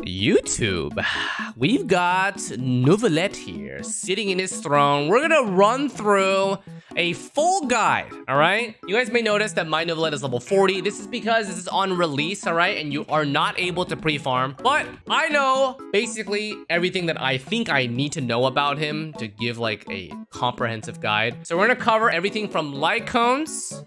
YouTube, we've got Neuvillette here, sitting in his throne. We're gonna run through a full guide, all right? You guys may notice that my Neuvillette is level 40. This is because this is on release, all right? And you are not able to pre-farm. But I know basically everything that I think I need to know about him to give like a comprehensive guide. So we're gonna cover everything from light cones.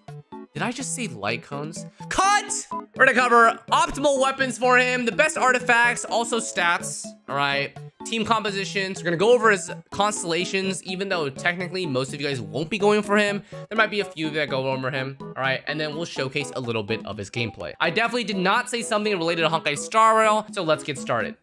Did I just say light cones? Cut! We're gonna cover optimal weapons for him, the best artifacts, also stats, all right? Team compositions. We're gonna go over his constellations, even though technically most of you guys won't be going for him. There might be a few that go over him, all right? And then we'll showcase a little bit of his gameplay. I definitely did not say something related to Honkai Star Rail, so let's get started.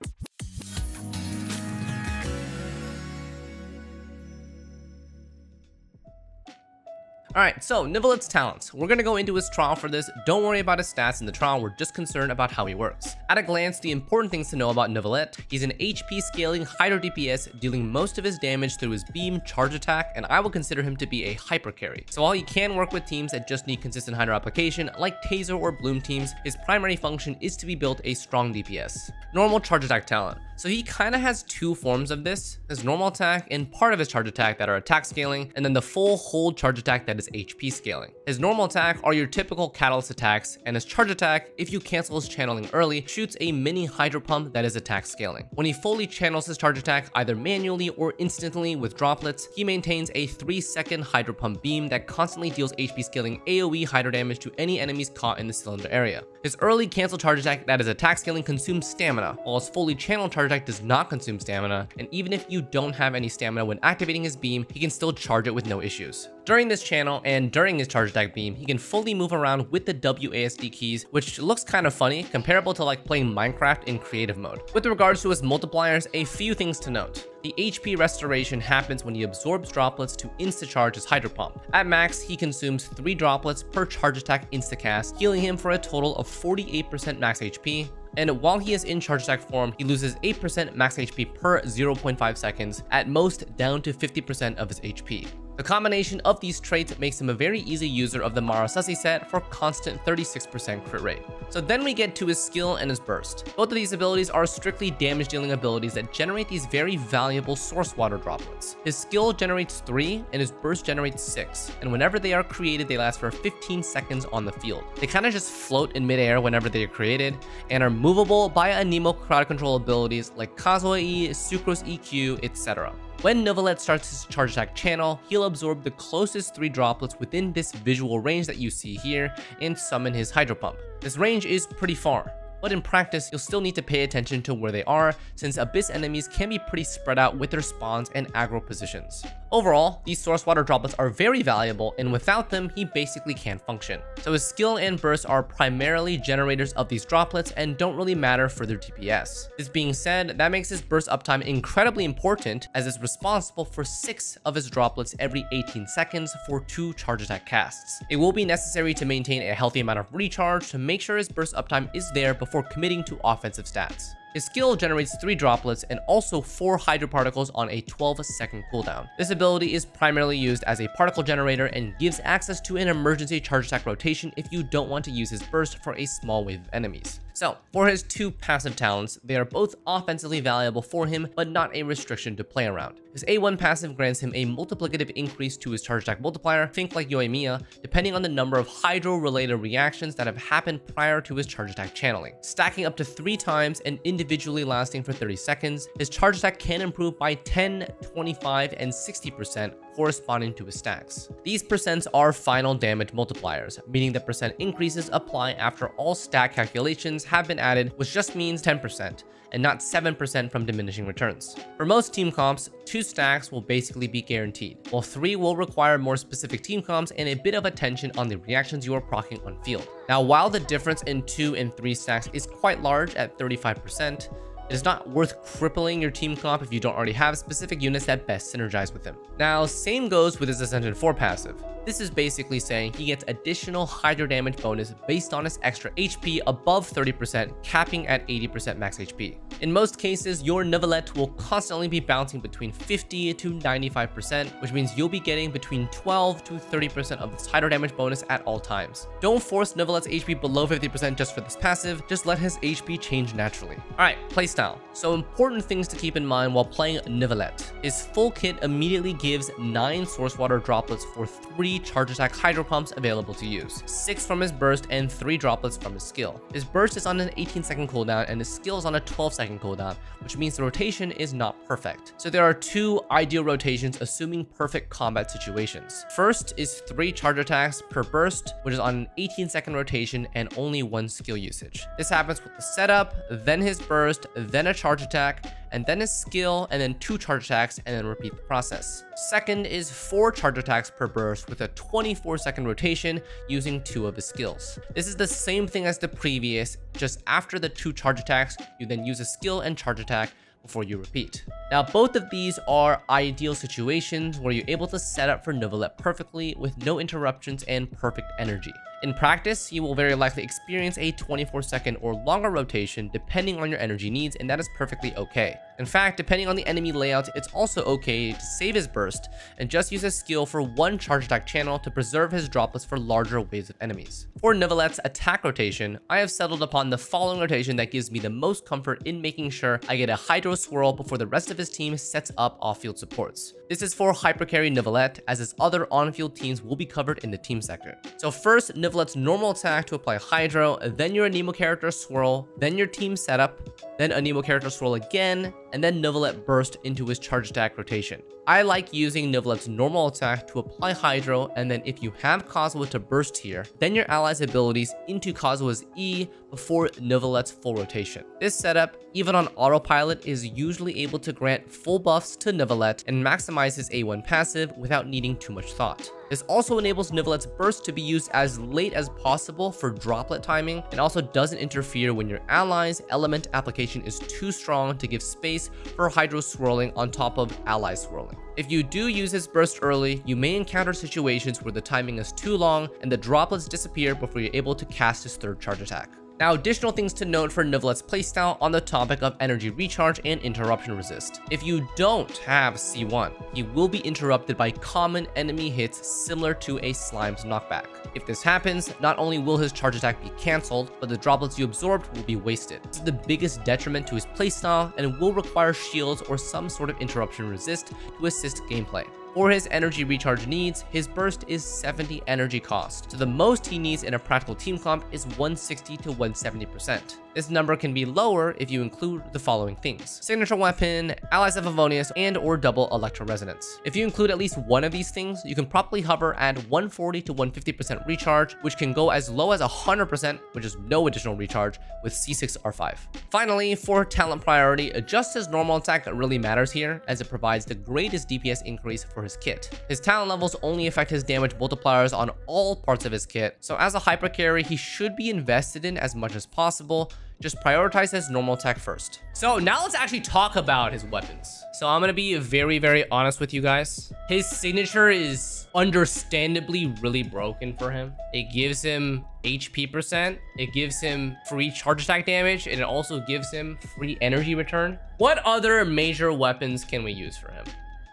Alright, so Neuvillette's talents. We're gonna go into his trial for this. Don't worry about his stats in the trial, we're just concerned about how he works. At a glance, the important things to know about Neuvillette: he's an HP scaling Hydro DPS, dealing most of his damage through his beam, charge attack, and I will consider him to be a hyper carry. So while he can work with teams that just need consistent Hydro application, like Taser or Bloom teams, his primary function is to be built a strong DPS. Normal charge attack talent. So he kind of has two forms of this: his normal attack and part of his charge attack that are attack scaling, and then the full hold charge attack that is HP scaling. His normal attack are your typical catalyst attacks, and his charge attack, if you cancel his channeling early, shoots a mini hydro pump that is attack scaling. When he fully channels his charge attack, either manually or instantly with droplets, he maintains a 3-second hydro pump beam that constantly deals HP scaling AoE hydro damage to any enemies caught in the cylinder area. His early cancel charge attack that is attack scaling consumes stamina, while his fully channeled charge attack does not consume stamina, and even if you don't have any stamina when activating his beam, he can still charge it with no issues. During this channel and during his charge attack beam, he can fully move around with the WASD keys, which looks kind of funny, comparable to like playing Minecraft in creative mode. With regards to his multipliers, a few things to note. The HP restoration happens when he absorbs droplets to insta-charge his hydro pump. At max, he consumes 3 droplets per charge attack insta-cast, healing him for a total of 48% max HP. And while he is in charge attack form, he loses 8% max HP per 0.5 seconds, at most down to 50% of his HP. The combination of these traits makes him a very easy user of the Marasasi set for constant 36% crit rate. So then we get to his skill and his burst. Both of these abilities are strictly damage dealing abilities that generate these very valuable source water droplets. His skill generates 3 and his burst generates 6, and whenever they are created, they last for 15 seconds on the field. They kind of just float in midair whenever they are created and are movable by Anemo crowd control abilities like Kazuha-E, Sucrose EQ, etc. When Neuvillette starts his charge attack channel, he'll absorb the closest 3 droplets within this visual range that you see here and summon his hydro pump. This range is pretty far, but in practice, you'll still need to pay attention to where they are, since Abyss enemies can be pretty spread out with their spawns and aggro positions. Overall, these source water droplets are very valuable, and without them, he basically can't function. So his skill and burst are primarily generators of these droplets and don't really matter for their DPS. This being said, that makes his burst uptime incredibly important, as it's responsible for 6 of his droplets every 18 seconds for 2 charge attack casts. It will be necessary to maintain a healthy amount of recharge to make sure his burst uptime is there before committing to offensive stats. His skill generates 3 droplets and also 4 hydro particles on a 12-second cooldown. This ability is primarily used as a particle generator and gives access to an emergency charge attack rotation if you don't want to use his burst for a small wave of enemies. So, for his 2 passive talents, they are both offensively valuable for him, but not a restriction to play around. His A1 passive grants him a multiplicative increase to his charge attack multiplier, think like Yoimiya, depending on the number of hydro-related reactions that have happened prior to his charge attack channeling. Stacking up to 3 times and individually lasting for 30 seconds, his charge attack can improve by 10, 25, and 60%, corresponding to his stacks. These percents are final damage multipliers, meaning the percent increases apply after all stack calculations have been added, which just means 10%, and not 7% from diminishing returns. For most team comps, 2 stacks will basically be guaranteed, while 3 will require more specific team comps and a bit of attention on the reactions you are proccing on field. Now, while the difference in 2 and 3 stacks is quite large at 35%, it is not worth crippling your team comp if you don't already have specific units that best synergize with him. Now, same goes with his Ascension 4 passive. This is basically saying he gets additional hydro damage bonus based on his extra HP above 30%, capping at 80% max HP. In most cases, your Neuvillette will constantly be bouncing between 50 to 95%, which means you'll be getting between 12 to 30% of this hydro damage bonus at all times. Don't force Neuvillette's HP below 50% just for this passive, just let his HP change naturally. Alright, play playstyle. So important things to keep in mind while playing Neuvillette. His full kit immediately gives 9 source water droplets for 3 charge attack hydro pumps available to use, 6 from his burst and 3 droplets from his skill. His burst is on an 18-second cooldown and his skill is on a 12-second cooldown, which means the rotation is not perfect. So there are 2 ideal rotations assuming perfect combat situations. First is 3 charge attacks per burst, which is on an 18-second rotation and only 1 skill usage. This happens with the setup, then his burst, then a charge attack, and then his skill, and then 2 charge attacks, and then repeat the process. Second is 4 charge attacks per burst with a 24-second rotation using 2 of his skills. This is the same thing as the previous, just after the 2 charge attacks, you then use a skill and charge attack before you repeat. Now, both of these are ideal situations where you're able to set up for Neuvillette perfectly with no interruptions and perfect energy. In practice, you will very likely experience a 24-second or longer rotation depending on your energy needs, and that is perfectly okay. In fact, depending on the enemy layout, it's also okay to save his burst and just use his skill for 1 charge attack channel to preserve his droplets for larger waves of enemies. For Neuvillette's attack rotation, I have settled upon the following rotation that gives me the most comfort in making sure I get a Hydro Swirl before the rest of his team sets up off-field supports. This is for hypercarry Neuvillette, as his other on-field teams will be covered in the team sector. So first, Neuvillette's normal attack to apply Hydro, then your Anemo character Swirl, then your team setup, then Anemo character Swirl again, and then Neuvillette burst into his charge attack rotation. I like using Neuvillette's normal attack to apply Hydro, and then if you have Kazuha to burst here, then your allies' abilities into Kazuha's E before Neuvillette's full rotation. This setup, even on autopilot, is usually able to grant full buffs to Neuvillette and maximize his A1 passive without needing too much thought. This also enables Neuvillette's burst to be used as late as possible for droplet timing, and also doesn't interfere when your allies' element application is too strong to give space for Hydro swirling on top of ally swirling. If you do use his burst early, you may encounter situations where the timing is too long and the droplets disappear before you're able to cast his third charge attack. Now, additional things to note for Neuvillette's playstyle on the topic of energy recharge and interruption resist. If you don't have C1, he will be interrupted by common enemy hits similar to a Slime's knockback. If this happens, not only will his charge attack be cancelled, but the droplets you absorbed will be wasted. This is the biggest detriment to his playstyle and will require shields or some sort of interruption resist to assist gameplay. For his energy recharge needs, his burst is 70 energy cost, so the most he needs in a practical team comp is 160 to 170%. This number can be lower if you include the following things: signature weapon, allies of Favonius, and or double electro resonance. If you include at least one of these things, you can probably hover at 140 to 150% recharge, which can go as low as 100%, which is no additional recharge, with C6R5. Finally, for talent priority, just his normal attack really matters here, as it provides the greatest DPS increase for his kit. His talent levels only affect his damage multipliers on all parts of his kit, so as a hyper carry, he should be invested in as much as possible. Just prioritize his normal attack first. So now let's actually talk about his weapons. So I'm gonna be very honest with you guys. His signature is understandably really broken for him. It gives him HP percent, it gives him free charge attack damage, and it also gives him free energy return. What other major weapons can we use for him?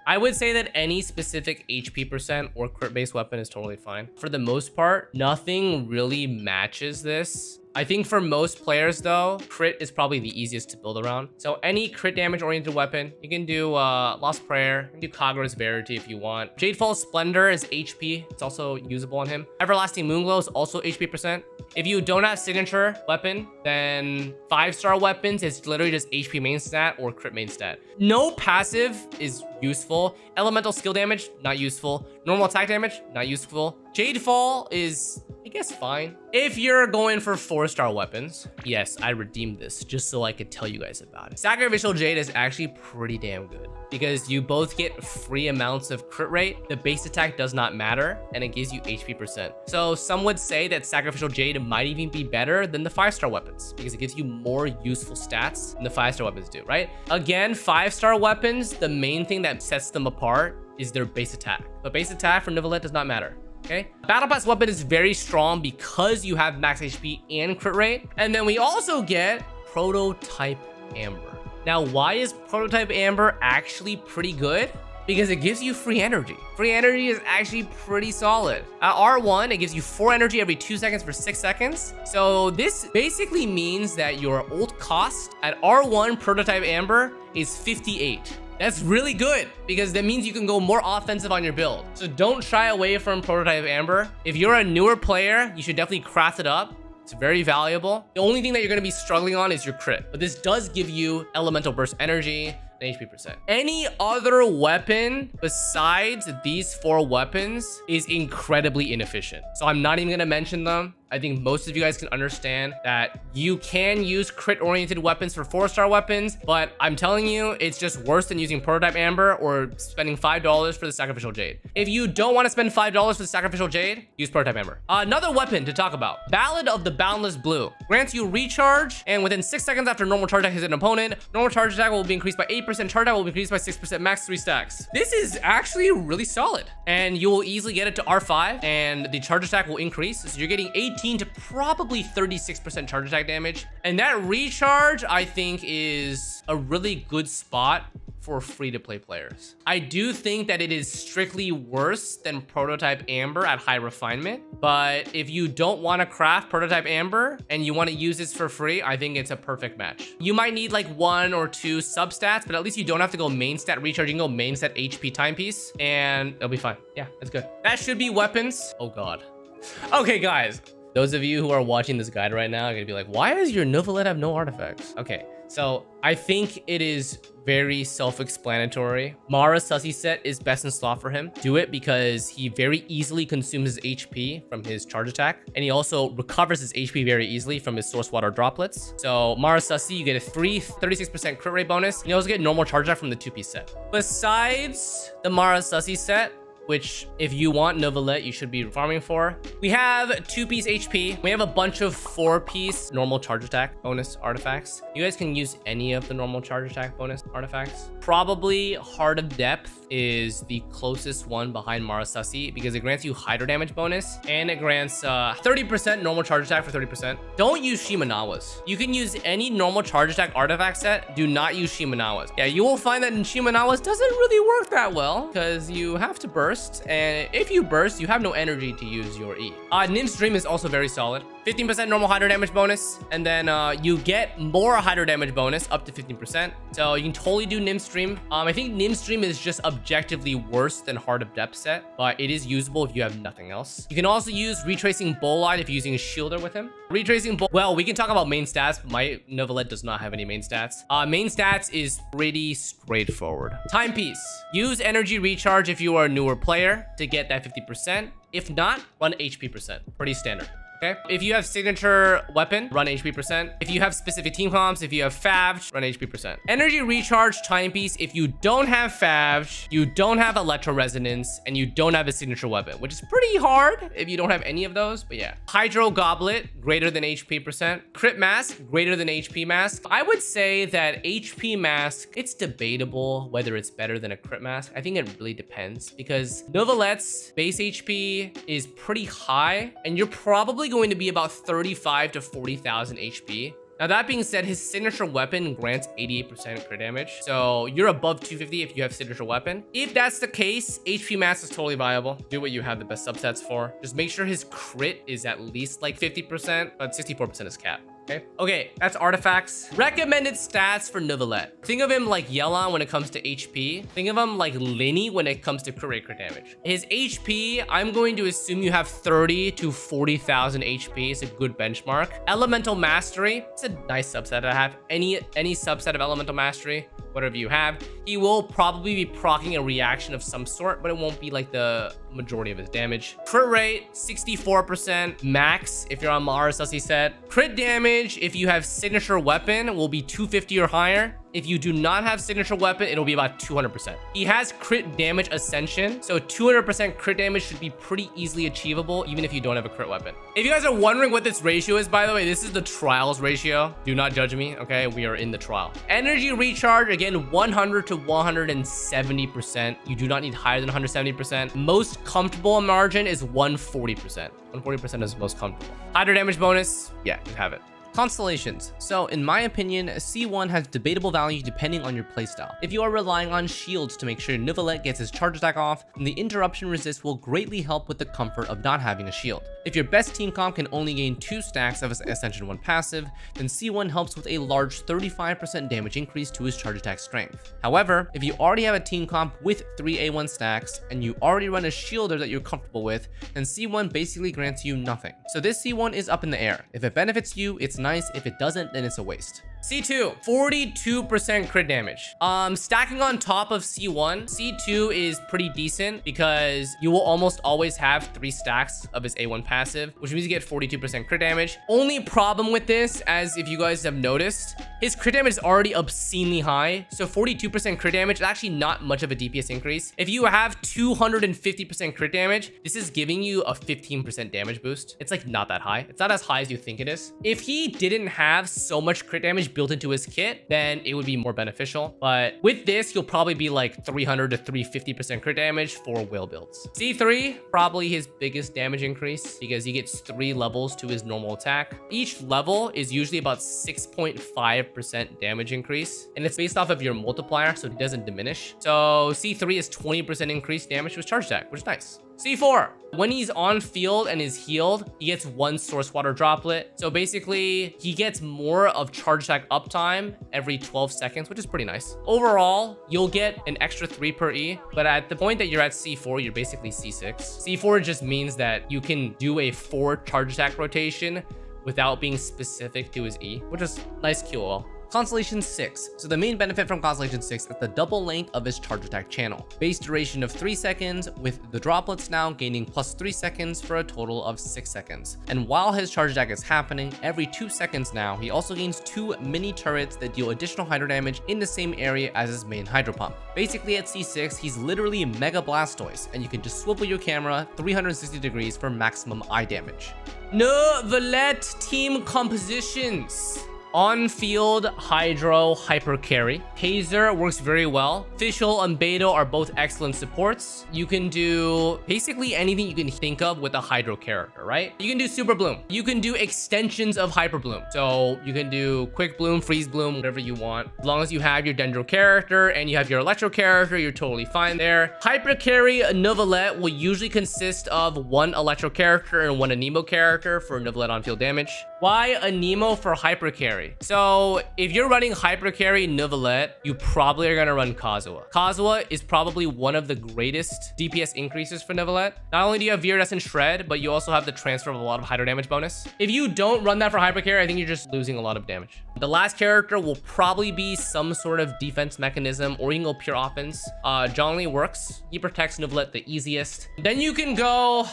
I would say that any specific HP percent or crit based weapon is totally fine. For the most part, nothing really matches this. I think for most players though, crit is probably the easiest to build around. So any crit damage oriented weapon, you can do Lost Prayer, you can do Kagura's Verity if you want. Jadefall's Splendor is HP, it's also usable on him. Everlasting Moonglow is also HP percent. If you don't have signature weapon, then 5-star weapons is literally just HP main stat or crit main stat. No passive is useful. Elemental skill damage, not useful. Normal attack damage, not useful. Jadefall is, I guess, fine. If you're going for 4-star weapons, yes, I redeemed this just so I could tell you guys about it. Sacrificial Jade is actually pretty damn good because you both get free amounts of crit rate. The base attack does not matter and it gives you HP percent. So some would say that Sacrificial Jade might even be better than the 5-star weapons because it gives you more useful stats than the 5-star weapons do, right? Again, 5-star weapons, the main thing that sets them apart is their base attack. But base attack for Neuvillette does not matter. Okay, Battle Pass weapon is very strong because you have max HP and crit rate. And then we also get Prototype Amber. Now, why is Prototype Amber actually pretty good? because it gives you free energy. Free energy is actually pretty solid. At R1, it gives you 4 energy every 2 seconds for 6 seconds. So this basically means that your ult cost at R1 prototype Amber is 58. That's really good because that means you can go more offensive on your build. So don't shy away from prototype Amber. If you're a newer player, you should definitely craft it up. It's very valuable. The only thing that you're going to be struggling on is your crit, but this does give you elemental burst energy and HP percent. Any other weapon besides these 4 weapons is incredibly inefficient. So I'm not even going to mention them. I think most of you guys can understand that you can use crit-oriented weapons for 4-star weapons, but I'm telling you, it's just worse than using Prototype Amber or spending $5 for the Sacrificial Jade. If you don't want to spend $5 for the Sacrificial Jade, use Prototype Amber. Another weapon to talk about, Ballad of the Boundless Blue. Grants you recharge, and within 6 seconds after normal charge attack hits an opponent, normal charge attack will be increased by 8%, charge attack will be increased by 6%, max 3 stacks. This is actually really solid, and you will easily get it to R5, and the charge attack will increase, so you're getting 18 to probably 36% charge attack damage. And that recharge, I think, is a really good spot for free-to-play players. I do think that it is strictly worse than Prototype Amber at high refinement, but if you don't want to craft Prototype Amber and you want to use this for free, I think it's a perfect match. You might need like 1 or 2 substats, but at least you don't have to go main stat recharge. You can go main stat HP timepiece and it'll be fine. Yeah, that's good. That should be weapons. Oh God. Okay, guys. Those of you who are watching this guide right now are gonna be like, why does your Neuvillette have no artifacts? Okay, so I think it is very self-explanatory. Mara Sussy set is best in slot for him. Do it because he very easily consumes his HP from his charge attack, and he also recovers his HP very easily from his source water droplets. So Mara Sussy, you get a 36% crit rate bonus, and you also get normal charge attack from the 2-piece set. Besides the Mara Sussy set, which if you want Neuvillette, you should be farming for. We have 2-piece HP. We have a bunch of 4-piece normal charge attack bonus artifacts. You guys can use any of the normal charge attack bonus artifacts. Probably Heart of Depth is the closest one behind Mara Sussy because it grants you Hydro damage bonus and it grants 30% normal charge attack for 30%. Don't use Shimenawa's. You can use any normal charge attack artifact set. Do not use Shimenawa's. Yeah, you will find that in Shimenawa's doesn't really work that well because you have to burst. And if you burst, you have no energy to use your E. Nymph's Dream is also very solid. 15% normal Hydro damage bonus, and then you get more Hydro damage bonus up to 15%. So you can totally do Nymph's Dream. I think Nymph's Dream is just objectively worse than Heart of Depth set, but it is usable if you have nothing else. You can also use Retracing Bolide if you're using a Shielder with him. Retracing Bowl, well, we can talk about main stats, but my Neuvillette does not have any main stats. Main stats is pretty straightforward. Timepiece. Use energy recharge if you are a newer player to get that 50%. If not, run HP percent. Pretty standard. Okay. If you have signature weapon, run HP percent. If you have specific team comps, if you have Favge, run HP percent. Energy recharge timepiece. If you don't have Favge, you don't have Electro Resonance, and you don't have a signature weapon, which is pretty hard if you don't have any of those. But yeah, Hydro Goblet, greater than HP percent. Crit Mask, greater than HP Mask. I would say that HP Mask, it's debatable whether it's better than a Crit Mask. I think it really depends because Neuvillette's base HP is pretty high, and you're probably going to be about 35 to 40,000 HP. Now that being said, his signature weapon grants 88% crit damage. So you're above 250 if you have signature weapon. If that's the case, HP Mask is totally viable. Do what you have the best subsets for. Just make sure his crit is at least like 50%, but 64% is cap. Okay, that's artifacts. Recommended stats for Neuvillette. Think of him like Yelan when it comes to HP. Think of him like Linny when it comes to crit damage. His HP, I'm going to assume you have 30 to 40,000 HP. It's a good benchmark. Elemental Mastery, it's a nice subset to have. Any subset of Elemental Mastery, whatever you have, he will probably be proccing a reaction of some sort, but it won't be like the majority of his damage. Crit rate, 64% max if you're on Mara Sussy set. Crit damage, if you have signature weapon, will be 250 or higher. If you do not have signature weapon, it'll be about 200%. He has crit damage ascension, so 200% crit damage should be pretty easily achievable, even if you don't have a crit weapon. If you guys are wondering what this ratio is, by the way, this is the trials ratio. Do not judge me, okay? We are in the trial. Energy recharge, again, 100 to 170%. You do not need higher than 170%. Most comfortable margin is 140%. 140% is most comfortable. Hydro damage bonus, yeah, just have it. Constellations. So in my opinion, C1 has debatable value depending on your playstyle. If you are relying on shields to make sure Neuvillette gets his charge attack off, then the interruption resist will greatly help with the comfort of not having a shield. If your best team comp can only gain 2 stacks of his Ascension 1 passive, then C1 helps with a large 35% damage increase to his charge attack strength. However, if you already have a team comp with 3 A1 stacks and you already run a shielder that you're comfortable with, then C1 basically grants you nothing. So this C1 is up in the air. If it benefits you, it's nice. If it doesn't, then it's a waste. C2, 42% crit damage. Stacking on top of C1, C2 is pretty decent because you will almost always have 3 stacks of his A1 passive, which means you get 42% crit damage. Only problem with this, as if you guys have noticed, his crit damage is already obscenely high. So 42% crit damage is actually not much of a DPS increase. If you have 250% crit damage, this is giving you a 15% damage boost. It's like not that high. It's not as high as you think it is. If he didn't have so much crit damage built into his kit, then it would be more beneficial. But with this, you'll probably be like 300 to 350% crit damage for whale builds. C3, probably his biggest damage increase because he gets 3 levels to his normal attack. Each level is usually about 6.5% damage increase, and it's based off of your multiplier, so it doesn't diminish. So C3 is 20% increased damage to his charge attack, which is nice. C4, when he's on field and is healed, he gets 1 source water droplet. So basically, he gets more of charge attack uptime every 12 seconds, which is pretty nice. Overall, you'll get an extra 3 per E, but at the point that you're at C4, you're basically C6. C4 just means that you can do a 4 charge attack rotation without being specific to his E, which is nice QOL. Constellation 6. So the main benefit from Constellation 6 is the double length of his charge attack channel. Base duration of 3 seconds, with the droplets now gaining plus 3 seconds for a total of 6 seconds. And while his charge attack is happening, every 2 seconds now, he also gains 2 mini turrets that deal additional hydro damage in the same area as his main hydro pump. Basically at C6, he's literally Mega Blastoise, and you can just swivel your camera 360 degrees for maximum eye damage. Neuvillette team compositions. On-field Hydro Hyper Carry. Taser works very well. Fischl and Beidou are both excellent supports. You can do basically anything you can think of with a Hydro character, right? You can do Super Bloom. You can do extensions of Hyper Bloom. So you can do Quick Bloom, Freeze Bloom, whatever you want. As long as you have your Dendro character and you have your Electro character, you're totally fine there. Hyper Carry Neuvillette will usually consist of 1 Electro character and 1 Anemo character for Neuvillette on-field damage. Why Anemo for Hyper Carry? So if you're running Hyper Carry Neuvillette, you probably are going to run Kazuha. Kazuha is probably one of the greatest DPS increases for Neuvillette. Not only do you have Viridescent Shred, but you also have the transfer of a lot of hydro damage bonus. If you don't run that for Hyper Carry, I think you're just losing a lot of damage. The last character will probably be some sort of defense mechanism, or you can go pure offense. Zhongli works. He protects Neuvillette the easiest. Then you can go,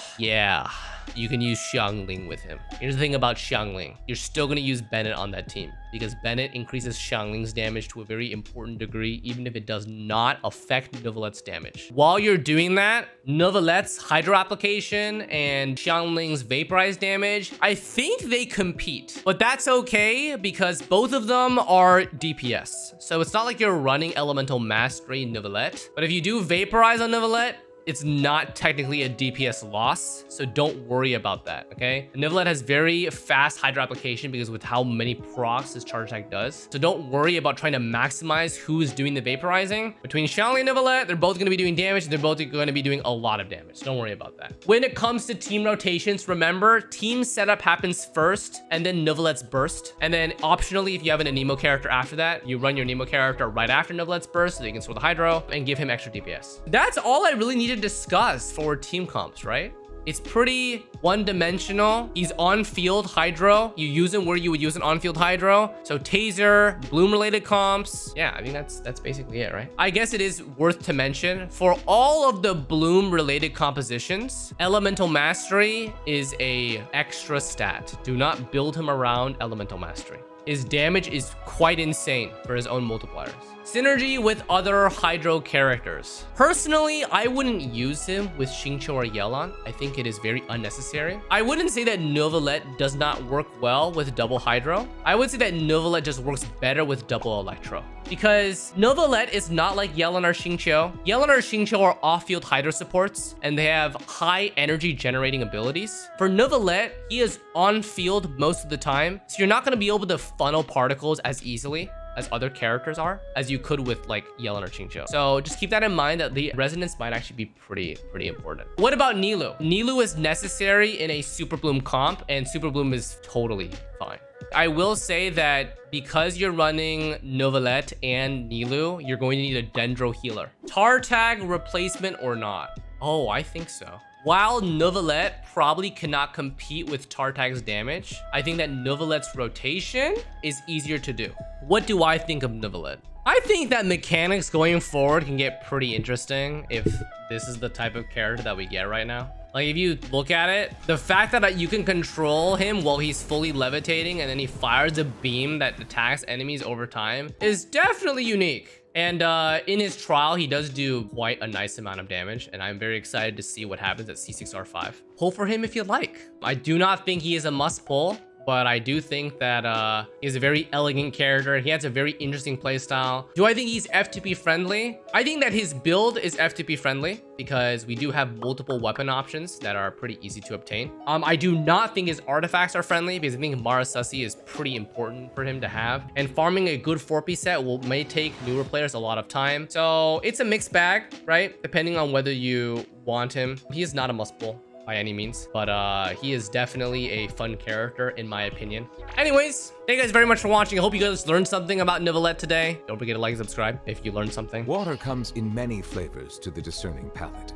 you can use Xiangling with him. Here's the thing about Xiangling. You're still going to use Bennett on that team because Bennett increases Xiangling's damage to a very important degree, even if it does not affect Neuvillette's damage. While you're doing that, Neuvillette's Hydro application and Xiangling's Vaporize damage, I think they compete. But that's okay because both of them are DPS. So it's not like you're running Elemental Mastery Neuvillette. But if you do Vaporize on Neuvillette, it's not technically a DPS loss, so don't worry about that, okay? Neuvillette has very fast Hydro application because with how many procs his charge attack does. So don't worry about trying to maximize who's doing the vaporizing. Between Xiangling and Neuvillette, they're both going to be doing damage. They're both going to be doing a lot of damage. Don't worry about that. When it comes to team rotations, remember, team setup happens first, and then Neuvillette's burst. And then optionally, if you have an Anemo character after that, you run your Anemo character right after Neuvillette's burst so you can sword the Hydro and give him extra DPS. That's all I really need to discuss for team comps, right? It's pretty one-dimensional. He's on-field Hydro. You use him where you would use an on-field Hydro. So Taser, Bloom-related comps. Yeah, I mean, that's basically it, right? I guess it is worth to mention, for all of the Bloom-related compositions, Elemental Mastery is a extra stat. Do not build him around Elemental Mastery. his damage is quite insane for his own multipliers. Synergy with other Hydro characters. Personally, I wouldn't use him with Xingqiu or Yelan. I think it is very unnecessary. I wouldn't say that Neuvillette does not work well with double Hydro. I would say that Neuvillette just works better with double Electro. Because Neuvillette is not like Yelan or Xingqiu. Yelan or Xingqiu are off-field Hydro supports, and they have high energy generating abilities. For Neuvillette, he is on-field most of the time, so you're not going to be able to funnel particles as easily as other characters are, as you could with like Yelan or Xingqiu. So just keep that in mind, that the resonance might actually be pretty important. What about Nilou? Nilou is necessary in a Super Bloom comp, and Super Bloom is totally fine. I will say that because you're running Neuvillette and Nilou, you're going to need a Dendro healer. Tartag replacement or not? Oh, I think so. While Neuvillette probably cannot compete with Tartag's damage, I think that Neuvillette's rotation is easier to do. What do I think of Neuvillette? I think that mechanics going forward can get pretty interesting if this is the type of character that we get right now. Like, if you look at it, the fact that you can control him while he's fully levitating and then he fires a beam that attacks enemies over time is definitely unique. And in his trial, he does do quite a nice amount of damage, and I'm very excited to see what happens at C6R5. Pull for him if you like. I do not think he is a must pull, but I do think that he's a very elegant character. He has a very interesting playstyle. Do I think he's FTP friendly? I think that his build is FTP friendly because we do have multiple weapon options that are pretty easy to obtain. I do not think his artifacts are friendly because I think Marasasi is pretty important for him to have. And farming a good 4P set may take newer players a lot of time. So it's a mixed bag, right? Depending on whether you want him. He is not a must pull by any means, but he is definitely a fun character in my opinion. Anyways, thank you guys very much for watching. I hope you guys learned something about Neuvillette today. Don't forget to like and subscribe if you learned something. Water comes in many flavors to the discerning palate.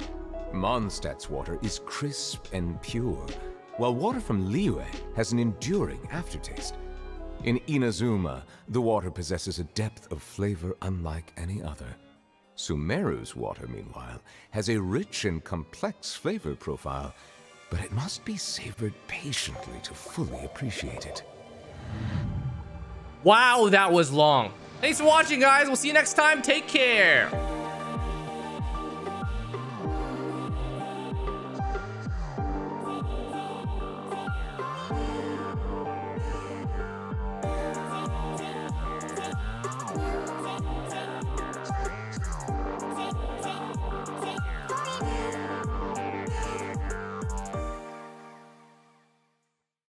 Mondstadt's water is crisp and pure, while water from Liyue has an enduring aftertaste. In Inazuma, the water possesses a depth of flavor unlike any other. Sumeru's water, meanwhile, has a rich and complex flavor profile, but it must be savored patiently to fully appreciate it. Wow, that was long. Thanks for watching, guys. We'll see you next time. Take care.